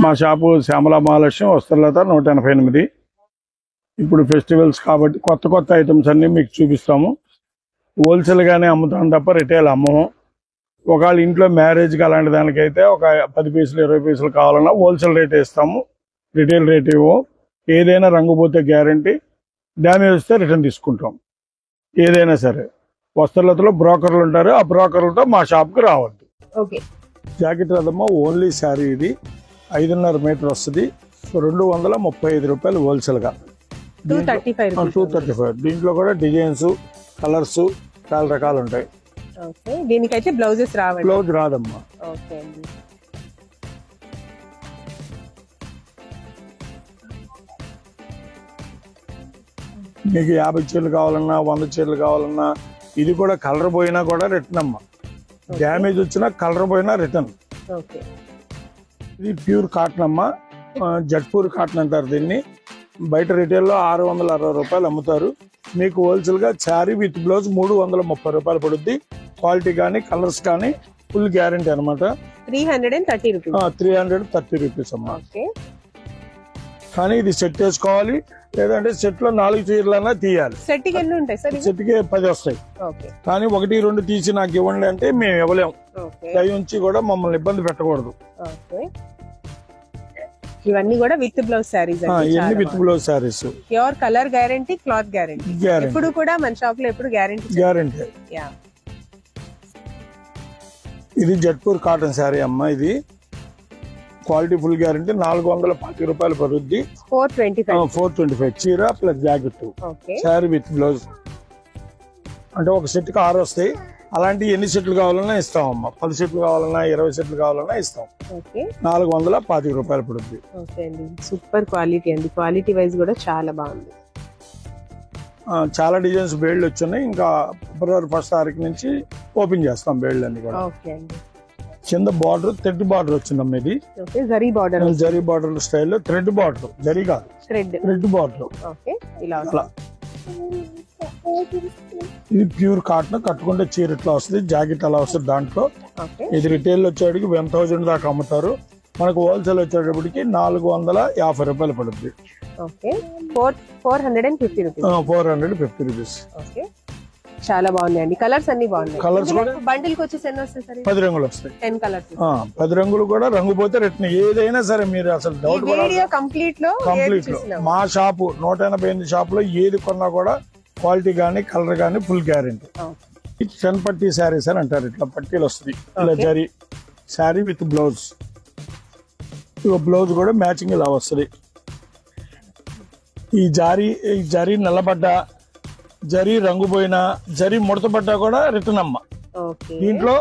మా షాపు శ్యామల మహాలక్ష్మి వస్త్రలత 188. ఇప్పుడు ఫెస్టివల్స్ కాబట్టి కొత్త కొత్త ఐటమ్స్ అన్ని మీకు చూపిస్తాము. హోల్సేల్ గానే అమ్ముతాం తప్ప రిటైల్ అమ్మము. ఒకవేళ ఇంట్లో మ్యారేజ్కి అలాంటి దానికైతే ఒక 10 పీసులు 20 పీసులు కావాలన్నా హోల్సేల్ రేట్ ఇస్తాము, రిటైల్ రేట్ ఇవ్వం. ఏదైనా రంగు పోతే గ్యారంటీ, డ్యామేజ్ వస్తే రిటర్న్ తీసుకుంటాం. ఏదైనా సరే వస్త్రలతలో బ్రోకర్లు ఉంటారు, ఆ బ్రోకర్లతో మా షాప్కి రావద్దు. జాకెట్ రథమ్మ ఓన్లీ శారీ, ఇది 5.5 మీటర్ వస్తుంది. 235 రూపాయలు హోల్సేల్గా, 235. దీంట్లో కూడా డిజైన్స్, కలర్స్ చాలా రకాలు ఉంటాయి. దీనికైతే బ్లౌజెస్ రావాలి, బ్లౌజ్ రాదమ్మా. మీకు 50 చీరలు కావాలన్నా 100 చీరలు కావాలన్నా, ఇది కూడా కలర్ పోయినా కూడా రిటర్న్ అమ్మా. డ్యామేజ్ వచ్చినా కలర్ పోయినా రిటర్న్. ఇది ప్యూర్ కాటన్ అమ్మా, జట్పూర్ కాటన్ అంటారు దీన్ని. బయట రిటైల్లో 660 రూపాయలు అమ్ముతారు. మీకు హోల్సేల్గా శారీ విత్ బ్లౌజ్ 330 రూపాయలు పడుద్ది. క్వాలిటీ కానీ కలర్స్ కానీ ఫుల్ గ్యారంటీ అనమాట. 330 రూపీస్ అమ్మా. కానీ ఇది సెట్ వేసుకోవాలి, లేదంటే సెట్ లో 4 చీరలన్నా తీయాలి. సెట్ కి 10 వస్తాయి. కానీ 1, 2 తీసి నాకు ఇవ్వండి అంటే మేము ఇవ్వలేము. దయ ఉంచి కూడా మమ్మల్ని ఇబ్బంది పెట్టకూడదు. ఇవన్నీ కూడా విత్ బ్లౌజ్ సారీస్, ఇవన్నీ with blouse saris. Pure colour guarantee, cloth guarantee. ఇప్పుడు కూడా మన షాప్ లో ఎప్పుడు గ్యారంటీ. ఇది జట్పూర్ కాటన్ శారీ అమ్మా. ఇది క్వాలిటీ ఫుల్ గ్యారంటీ. 440 రూపాయలు పడుద్ది. 425 చీర plus jacket, sari with blouse. అంటే ఒక సెట్ కి 6 వస్తాయి. అలాంటి ఎన్ని సెట్లు కావాలన్నా ఇస్తాం అమ్మా. 10 సెట్లు కావాలన్నా 20 సెట్లు కావాలన్నా ఇస్తాం. 440 రూపాయలు పడుద్ది. సూపర్ క్వాలిటీ అండి. క్వాలిటీ వైజ్ కూడా చాలా బాగుంది. చాలా డిజైన్స్ బేళ్లు వచ్చున్నాయి. ఇంకా ఫిబ్రవరి 1st తారీఖు నుంచి ఓపెన్ చేస్తాం బేళ్లు అన్ని కూడా. కింద బార్డర్ థ్రెడ్ బార్డర్ వచ్చిందమ్మా. ఇది జరీ బార్డర్ స్టైల్లో థ్రెడ్ బార్డర్, జరీ కాదు థ్రెడ్ బార్డర్. అలా ఇది ప్యూర్ కాటన్. కట్టుకుంటే చీర ఇట్లా వస్తుంది, జాకెట్ అలా వస్తుంది దాంట్లో. ఇది రిటైల్ వచ్చేటికి 1000 దాకా అమ్ముతారు. మనకు హోల్సేల్ వచ్చేటప్పటికి 450 రూపాయలు పడుతుంది. 450 రూపీస్. చాలా బాగున్నాయండి. కలర్స్ అన్ని బాగున్నాయి. కలర్స్ కూడా బండిల్ కి వచ్చేసి ఎన్ని వస్తాయి సార్? 10 రంగులు వస్తాయి. 10 కలర్స్. 10 రంగులు కూడా రంగు పోతే రిటర్న్. ఏదైనా సరే మీరు అసలు డౌట్ కంప్లీట్ లో మా షాపు 188 షాప్ లో ఏది కొన్నా కూడా క్వాలిటీ గానీ కలర్ గానీ ఫుల్ గ్యారెంటీ. చెన్ పట్టీ శారీస్ అని అంటారు. ఇట్లా పట్టీలు వస్తుంది, ఇలా zari sari with blouse. Blouse కూడా మ్యాచింగ్ ఇలా వస్తుంది. ఈ జరీ నల్లబడ్డా, జరీ రంగు పోయినా, జరీ ముడతపడ్డా కూడా రిటర్న్ అమ్మ. దీంట్లో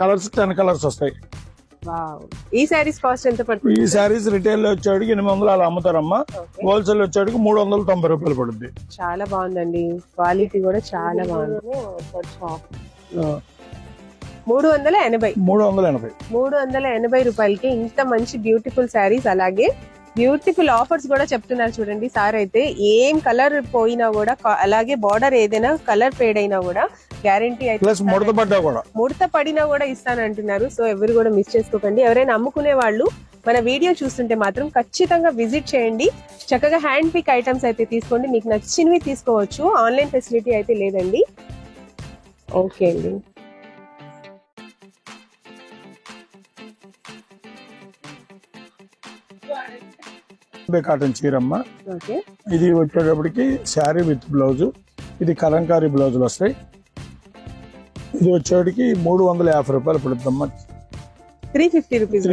కలర్స్ 10 కలర్స్ వస్తాయి. ఈ సారీస్ కాస్ట్ ఎంత పడుతుంది? ఈ సారీస్ రిటైల్ లో వచ్చేటికి 800 అలా అమ్ముతారమ్మా. హోల్సేల్ వచ్చేటికి 390 రూపాయలు పడుద్ది. చాలా బాగుందండి. క్వాలిటీ కూడా చాలా బాగుంది. 380 రూపాయలకి ఇంత మంచి బ్యూటిఫుల్ శారీస్, అలాగే బ్యూటిఫుల్ ఆఫర్స్ కూడా చెప్తున్నారు చూడండి సార్. అయితే ఏం కలర్ పోయినా కూడా, అలాగే బార్డర్ ఏదైనా కలర్ ఫేడ్ అయినా కూడా గ్యారంటీ అయితే, ముడత పడినా కూడా ఇస్తానంటున్నారు. సో ఎవరు కూడా మిస్ చేసుకోకండి. ఎవరైనా అమ్ముకునే వాళ్ళు మన వీడియో చూస్తుంటే మాత్రం ఖచ్చితంగా విజిట్ చేయండి. చక్కగా హ్యాండ్ పిక్ ఐటమ్స్ అయితే తీసుకోండి, మీకు నచ్చినవి తీసుకోవచ్చు. ఆన్లైన్ ఫెసిలిటీ అయితే లేదండి. ఓకే అండి. కాటన్ చీరమ్మ. ఇది వచ్చేటప్పటికి శారీ విత్ బ్లౌజ్. ఇది కలంకారీ బ్లౌజులు వస్తాయి. ఇది వచ్చేటికి 350 రూపాయలు పడుతుందమ్మా. 350 రూపీస్.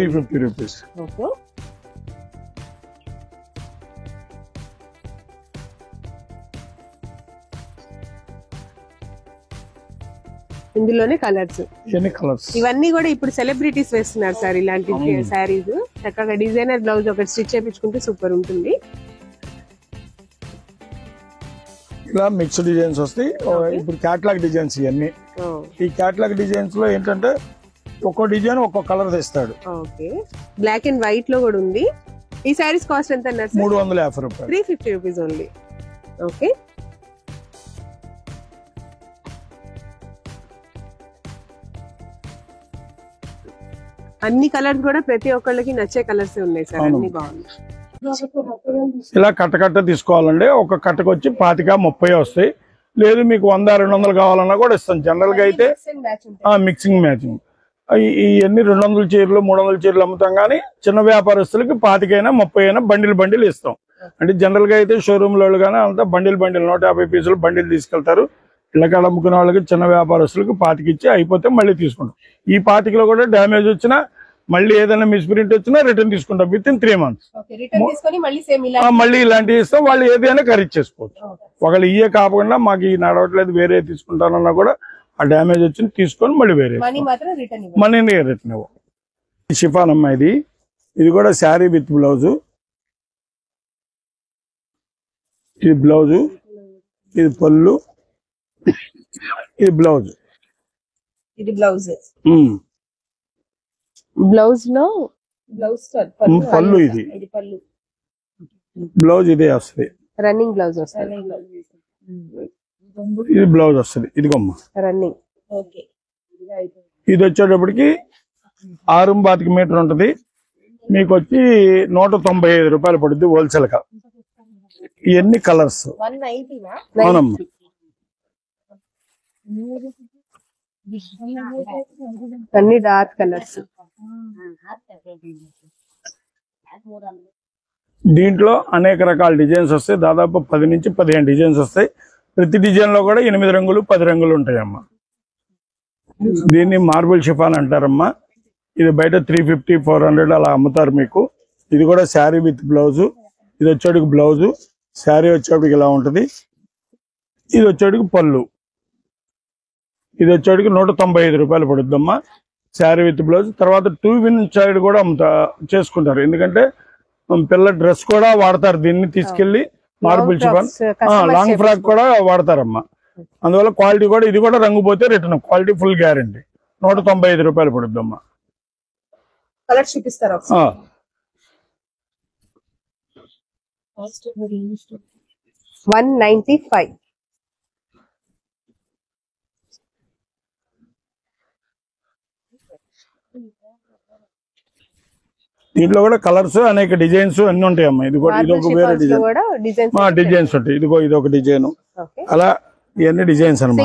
ఇందులోనే కలర్స్, ఎన్ని కలర్స్. ఇవన్నీ కూడా ఇప్పుడు సెలబ్రిటీస్ వేస్తున్నారు సార్ ఇలాంటి శారీస్. చక్కగా డిజైనర్ బ్లౌజ్ ఒకటి స్టిచ్ చేయించుకుంటే సూపర్ ఉంటుంది. ఇలా మిక్స్డ్ డిజైన్స్ వస్తాయి. ఇప్పుడు క్యాటలాగ్ డిజైన్స్ ఇవన్నీ. ఈ క్యాటలాగ్ డిజైన్స్ లో ఏంటంటే ఒక్కో డిజైన్ ఒక్కో కలర్ తెస్తాడు. బ్లాక్ అండ్ వైట్ లో కూడా ఉంది. ఈ శారీస్ కాస్ట్ ఎంత అన్నారు? 350 రూపాయలు. 350 రూపీస్ ఓన్లీ. ఓకే. అన్ని కలర్స్ కూడా ప్రతి ఒక్కళ్ళకి నచ్చే కలర్స్ ఉన్నాయి సార్, అన్ని బాగున్నాయి. ఇలా కట్ట తీసుకోవాలండి. ఒక కట్టకు వచ్చి 25-30 వస్తాయి. లేదు మీకు 100-200 కావాలన్నా కూడా ఇస్తాం. జనరల్ గా అయితే మిక్సింగ్ మ్యాచింగ్ ఇవన్నీ 200 చీరలు 300 చీరలు అమ్ముతాం. కానీ చిన్న వ్యాపారస్తులకి 25-30 బండిల్ ఇస్తాం. అంటే జనరల్ గా అయితే షోరూమ్ లో కానీ అంతా బండిల్ 150 పీసులు బండిల్ తీసుకెళ్తారు. ఇళ్ళకాడ అమ్ముకునే వాళ్ళకి చిన్న వ్యాపారస్తులకు 25 ఇచ్చి అయిపోతే మళ్ళీ తీసుకుంటాం. ఈ 25లో కూడా డ్యామేజ్ వచ్చినా మళ్ళీ ఏదైనా మిస్ప్రింట్ వచ్చినా రిటర్న్ తీసుకుంటాం విత్ ఇన్ 3 months. మళ్ళీ ఇలాంటివి ఇస్తాం. వాళ్ళు ఏదైనా ఖరీదు చేసుకోవచ్చు. ఒకళ్ళు ఇయే కాకుండా మాకు ఈ నడవట్లేదు వేరే తీసుకుంటానన్నా కూడా ఆ డ్యామేజ్ వచ్చింది తీసుకొని మళ్ళీ వేరే మనీని రిటర్న్ ఇవ్వం. షిఫాన్ అమ్మా ఇది కూడా శారీ విత్ బ్లౌజ్. ఇది బ్లౌజు, ఇది పళ్ళు, ఇది బ్లౌజ్. ఇది బ్లౌజ్ బ్లౌజ్ లో పళ్ళు, ఇది బ్లౌజ్ ఇదే వస్తుంది. రన్నింగ్ బ్లౌజ్ వస్తుంది. ఇది బ్లౌజ్ వస్తుంది. ఇదిగోమ్మ రన్నింగ్. ఇది వచ్చేటప్పటికి 6 మీటర్ ఉంటది. మీకు వచ్చి 195 రూపాయలు పడుద్ది హోల్సేల్ గా. ఇవన్నీ కలర్స్. అవునమ్మా. అన్ని డార్క్ కలర్స్. దీంట్లో అనేక రకాల డిజైన్స్ వస్తాయి. దాదాపు 10 నుంచి 15 డిజైన్స్ వస్తాయి. ప్రతి డిజైన్ లో కూడా 8 రంగులు 10 రంగులు ఉంటాయమ్మా. దీన్ని మార్బుల్ షిఫాన్ అంటారమ్మా. ఇది బయట 350-400 అలా అమ్ముతారు మీకు. ఇది కూడా శారీ విత్ బ్లౌజు. ఇది వచ్చేటికి బ్లౌజు, శారీ వచ్చేటికి ఇలా ఉంటది. ఇది వచ్చేటికి పళ్ళు. ఇది వచ్చేటికి 195 రూపాయలు పడుద్దమ్మా శారీ విత్ బ్లౌజ్. తర్వాత 2 విన్ సైడ్ కూడా చేసుకుంటారు. ఎందుకంటే పిల్ల డ్రెస్ కూడా వాడతారు. దీన్ని తీసుకెళ్లి మార్బుల్ షిఫాన్ లాంగ్ ఫ్రాక్ కూడా వాడతారమ్మా. అందువల్ల క్వాలిటీ కూడా ఇది కూడా రంగు పోతే రిటర్న్. Quality full guarantee. 195 రూపాయలు పడుద్దమ్మా. 195. దీంట్లో కూడా కలర్స్ అనేక డిజైన్స్ అన్ని ఉంటాయమ్మా. ఇది కూడా ఇది ఒక వేరే డిజైన్స్ ఉంటాయి. ఇదిగో ఇది ఒక డిజైన్. అలా ఇవన్నీ డిజైన్స్ అన్నమాట.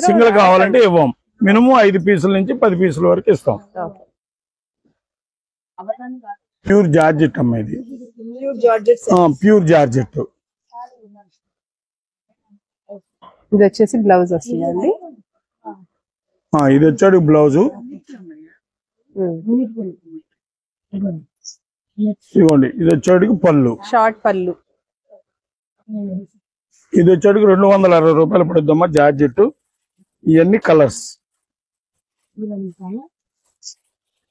సింగిల్ కావాలంటే ఇవ్వం. మినిమం 5 పీసుల నుంచి 10 పీసుల వరకు ఇస్తాం. ప్యూర్ జార్జెట్ అమ్మా. ఇది ప్యూర్ జార్జెట్. ఇది వచ్చేసి బ్లౌజ్ వస్తుందండి. ఇది వచ్చాడు బ్లౌజు. ఇదిగోండి ఇది వచ్చేటికి పళ్ళు, షార్ట్ పళ్ళు. ఇది వచ్చేటికి 260 రూపాయలు పడుద్దమ్మా జార్జెట్. ఇవన్నీ కలర్స్.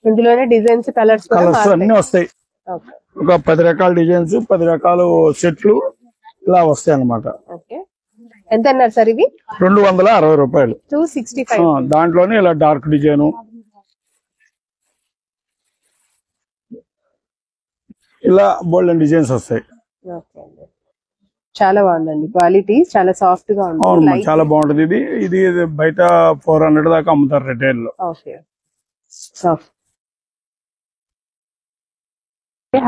ఇందులోనే డిజైన్స్ కలర్స్ అన్ని వస్తాయి. ఒక 10 రకాల డిజైన్స్ 10 రకాల సెట్లు ఇలా వస్తాయి అన్నమాట. ఎంత అన్నారు సార్ ఇవి? 260 రూపాయలు. 265. దాంట్లోనే ఇలా డార్క్ డిజైన్ ఇలా బోల్డెన్ డిజైన్స్ వస్తాయి. చాలా బాగుందండి. క్వాలిటీ చాలా సాఫ్ట్ గా ఉంది. అవును చాలా బాగుంటది. ఇది బయట 400 దాకా అమ్ముతారు రిటైల్ లో.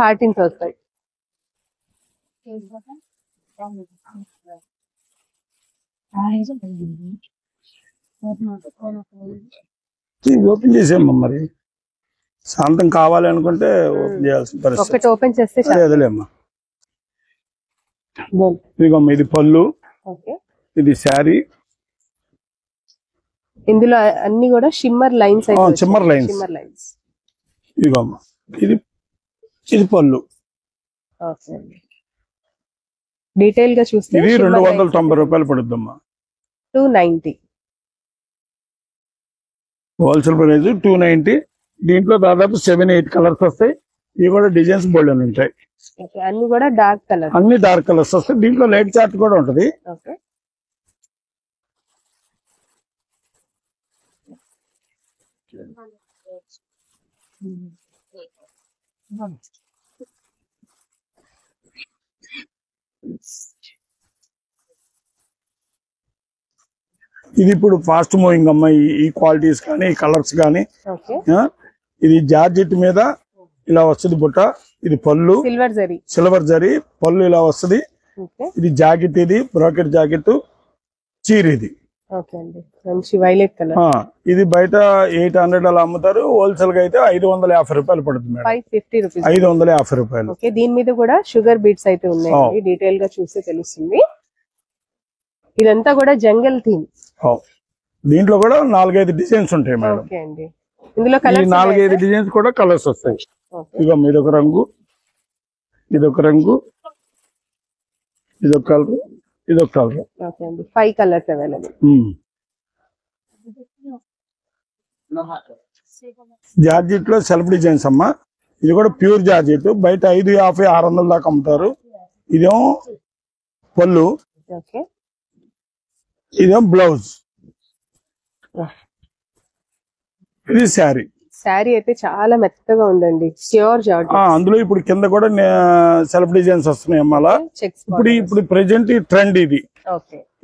హార్టిన్స్ వస్తాయి. ఓపెన్ చేసేమ్మా. మరి శాంతం కావాలి అనుకుంటే ఓపెన్ చేయాల్సిన పరిస్థితి. ఓపెన్ చేస్తే అదేలేమ్మా. ఇదిగోమ్మా ఇది పళ్ళు, ఇది శారీ. ఇందులో అన్ని కూడా షిమ్మర్ లైన్స్. Shimmer lines. ఇదిగోమ్మా ఇది పళ్ళు. డీటెయిల్ గా చూస్తే ఇది 290 రూపాయలు పడుద్దమ్మా. 290 హోల్సేల్ ప్రైస్ 290. దీంట్లో దాదాపు 7-8 కలర్స్ వస్తాయి. ఇవి కూడా డిజైన్స్ బోల్డెన్ ఉంటాయి. అన్ని కూడా డార్క్ కలర్. అన్ని డార్క్ కలర్స్ వస్తాయి. దీంట్లో లైట్ చార్ట్ కూడా ఉంటది. ఇది ఇప్పుడు ఫాస్ట్ మూవింగ్ అమ్మా. ఈ క్వాలిటీస్ కానీ ఈ కలర్స్ కానీ ఇది జార్జెట్ మీద ఇలా వస్తుంది బుట్ట. ఇది పళ్ళు సిల్వర్ జరీ పళ్ళు ఇలా వస్తుంది. ఇది జాకెట్, ఇది బ్రాకెట్ జాకెట్, చీర ఇది. ఇది బయట 800 అలా అమ్ముతారు. హోల్సేల్ గా అయితే 550 రూపాయలు పడుతుంది మేడం. 550 రూపాయలు. దీని మీద కూడా షుగర్ బీట్స్ అయితే ఉన్నాయి. డీటెయిల్ గా చూస్తే తెలుస్తుంది. ఇదంతా కూడా జంగల్ థీమ్. దీంట్లో కూడా 4-5 డిజైన్స్ ఉంటాయి మేడం. ఇందులో 4-5 డిజైన్స్ కూడా కలర్స్ వస్తాయి. ఇక ఇదొక రంగు, ఇదొక రంగు, ఇదొక కలర్, ఇదొక కలర్. 5 colours available. జార్జెట్ లో సెల్ఫ్ డిజైన్స్ అమ్మా. ఇది కూడా ప్యూర్ జార్జెట్. బయట 550-600 దాకా అమ్ముతారు. ఇదేమో పళ్ళు, ఇదేమో బ్లౌజ్, ఇది శారీ. శారీ అయితే చాలా మెత్తగా ఉందండి, ప్యూర్ జార్జెట్. అందులో ఇప్పుడు కింద కూడా సెల్ఫ్ డిజైన్స్ వస్తున్నాయి అమ్మాలా. ఇప్పుడు ప్రెసెంట్ ట్రెండ్ ఇది.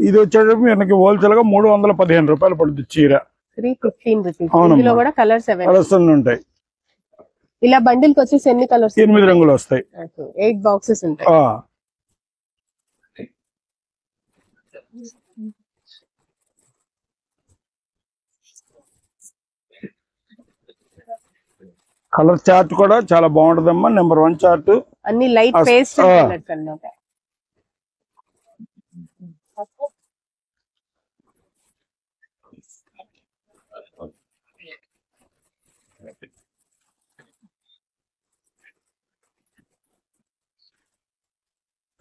ఇది వచ్చేటప్పుడు మనకి హోల్సేల్ గా 315 రూపాయలు పడుతుంది చీర. 315 రూపీస్. కలర్స్ ఉంటాయి. ఇలా బండిల్ కి వచ్చేసి ఎన్ని కలర్స్? 8 రంగులు వస్తాయి. 8 బాక్సెస్ ఉంటాయి. కలర్ చార్ట్ కూడా చాలా బాగుంటదమ్మా. Number 1 chart. అన్ని లైట్ పేస్ట్ కలర్స్ అన్నమాట.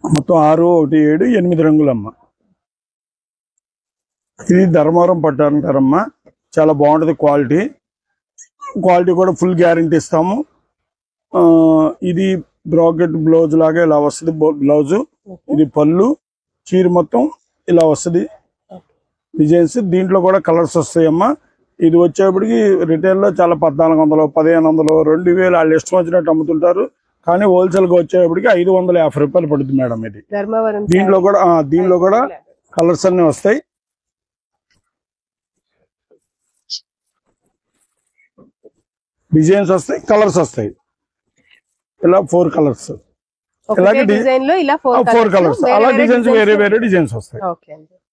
మొత్తం 6, 1, 7, 8 రంగులమ్మా. ఇది ధర్మవరం పట్టు అంటారమ్మా. చాలా బాగుంటది క్వాలిటీ. క్వాలిటీ కూడా ఫుల్ గ్యారంటీ ఇస్తాము. ఇది బ్రాకెట్ బ్లౌజ్ లాగా ఇలా వస్తుంది బ్లౌజ్. ఇది పళ్ళు, చీర మొత్తం ఇలా వస్తుంది డిజైన్స్. దీంట్లో కూడా కలర్స్ వస్తాయమ్మా. ఇది వచ్చేప్పటికి రిటైల్ లో చాలా 1400, 1500, 2000 వాళ్ళు ఇష్టం వచ్చినట్టు అమ్ముతుంటారు. కానీ హోల్సేల్ గా వచ్చేప్పటికి 550 రూపాయలు పడుతుంది మేడం ఇది. దీంట్లో కూడా కలర్స్ అన్ని వస్తాయి. డిజైన్స్ వస్తాయి, కలర్స్ వస్తాయి. ఇలా 4 కలర్స్. డిజైన్ లో ఇలా 4 కలర్స్. అలా డిజైన్స్ వేరే వేరే డిజైన్స్ వస్తాయి.